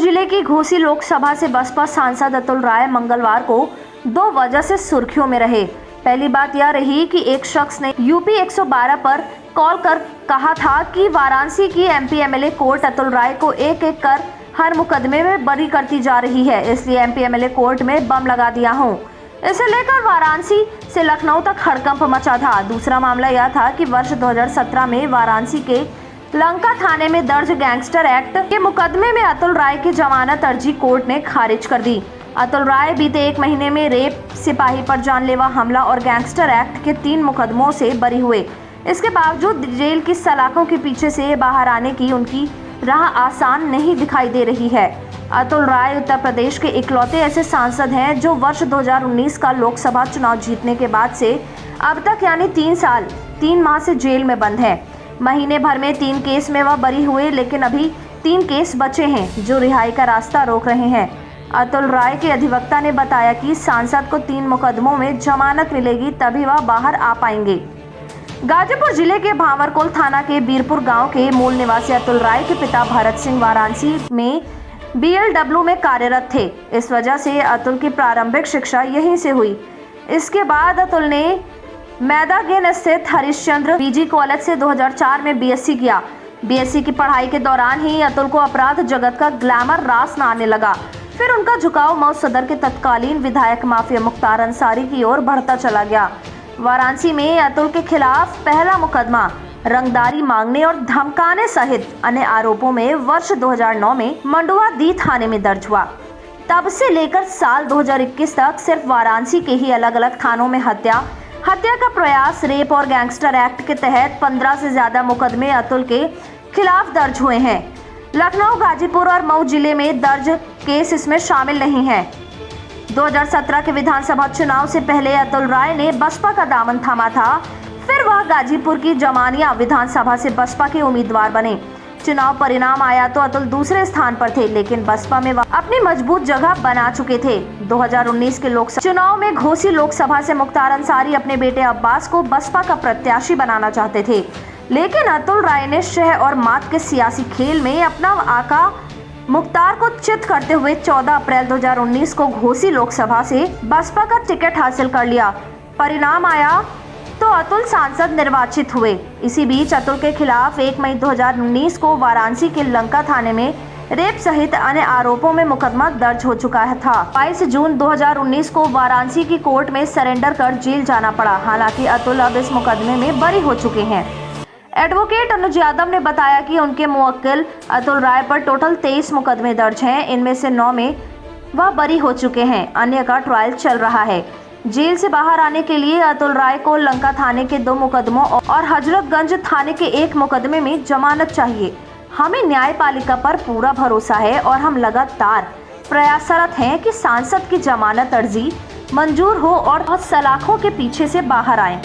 जिले की घोसी लोकसभा से बसपा सांसद अतुल राय मंगलवार को दो वजह से सुर्खियों में रहे। पहली बात यह रही कि एक शख्स ने यूपी 112 पर कॉल कर कहा था कि वाराणसी की MP MLA court Atul Rai को एक एक कर हर मुकदमे में बरी करती जा रही है, इसलिए एमपी एमएलए कोर्ट में बम लगा दिया हूँ। इसे लेकर वाराणसी से लखनऊ तक हड़कंप मचा था। दूसरा मामला यह था कि वर्ष 2017 में वाराणसी के लंका थाने में दर्ज गैंगस्टर एक्ट के मुकदमे में अतुल राय की जमानत अर्जी कोर्ट ने खारिज कर दी। अतुल राय बीते एक महीने में रेप, सिपाही पर जानलेवा हमला और गैंगस्टर एक्ट के 3 मुकदमों से बरी हुए। इसके बावजूद जेल की सलाखों के पीछे से बाहर आने की उनकी राह आसान नहीं दिखाई दे रही है। अतुल राय उत्तर प्रदेश के इकलौते ऐसे सांसद हैं जो वर्ष 2019 का लोकसभा चुनाव जीतने के बाद से अब तक यानी 3 साल 3 माह से जेल में बंद है। महीने भर में 3 केस में वह बरी हुए, लेकिन अभी 3 केस बचे हैं जो रिहाई का रास्ता रोक रहे हैं। अतुल राय के अधिवक्ता ने बताया कि सांसद को 3 मुकदमों में जमानत मिलेगी तभी वह बाहर आ पाएंगे। गाजीपुर जिले के भांवरकोल थाना के बीरपुर गांव के मूल निवासी अतुल राय के पिता भरत सिंह वाराणसी में BLW में कार्यरत थे। इस वजह से अतुल की प्रारंभिक शिक्षा यहीं से हुई। इसके बाद अतुल ने मैदागेन स्थित हरिश्चंद्र PG कॉलेज से 2004 में BSc किया। BSc की पढ़ाई के दौरान ही अतुल को अपराध जगत का ग्लैमर रास न आने लगा। फिर उनका झुकाव मऊ सदर के तत्कालीन विधायक माफिया मुख्तार अंसारी की ओर बढ़ता चला गया। वाराणसी में अतुल के खिलाफ पहला मुकदमा रंगदारी मांगने और धमकाने सहित अन्य आरोपों में वर्ष 2009 में मंडुआदीह थाने में दर्ज हुआ। तब से लेकर साल 2021 तक सिर्फ वाराणसी के ही अलग अलग थानों में हत्या का प्रयास, रेप और गैंगस्टर एक्ट के तहत 15 से ज्यादा मुकदमे अतुल के खिलाफ दर्ज हुए हैं। लखनऊ, गाजीपुर और मऊ जिले में दर्ज केस इसमें शामिल नहीं है। 2017 के विधानसभा चुनाव से पहले अतुल राय ने बसपा का दामन थामा था। फिर वह गाजीपुर की जमानिया विधानसभा से बसपा के उम्मीदवार बने। चुनाव परिणाम आया तो अतुल दूसरे स्थान पर थे, लेकिन बसपा में वह अपनी मजबूत जगह बना चुके थे। 2019 के लोकसभा चुनाव में घोसी लोकसभा से मुख्तार अंसारी अपने बेटे अब्बास को बसपा का प्रत्याशी बनाना चाहते थे, लेकिन अतुल राय ने शह और मात के सियासी खेल में अपना आका मुख्तार को चित करते हुए 14 अप्रैल 2019 को घोसी लोकसभा से बसपा का टिकट हासिल कर लिया। परिणाम आया तो अतुल सांसद निर्वाचित हुए। इसी बीच अतुल के खिलाफ 1 मई 2019 को वाराणसी के लंका थाने में रेप सहित अन्य आरोपों में मुकदमा दर्ज हो चुका था। 22 जून 2019 को वाराणसी की कोर्ट में सरेंडर कर जेल जाना पड़ा। हालांकि अतुल अब इस मुकदमे में बरी हो चुके हैं। एडवोकेट अनुज यादव ने बताया कि उनके मुवक्किल अतुल राय पर टोटल 23 मुकदमे दर्ज हैं। इनमें से 9 में वह बरी हो चुके हैं, अन्य का ट्रायल चल रहा है। जेल से बाहर आने के लिए अतुल राय को लंका थाने के 2 मुकदमों और हजरतगंज थाने के 1 मुकदमे में जमानत चाहिए। हमें न्यायपालिका पर पूरा भरोसा है और हम लगातार प्रयासरत हैं कि सांसद की जमानत अर्जी मंजूर हो और सलाखों के पीछे से बाहर आए।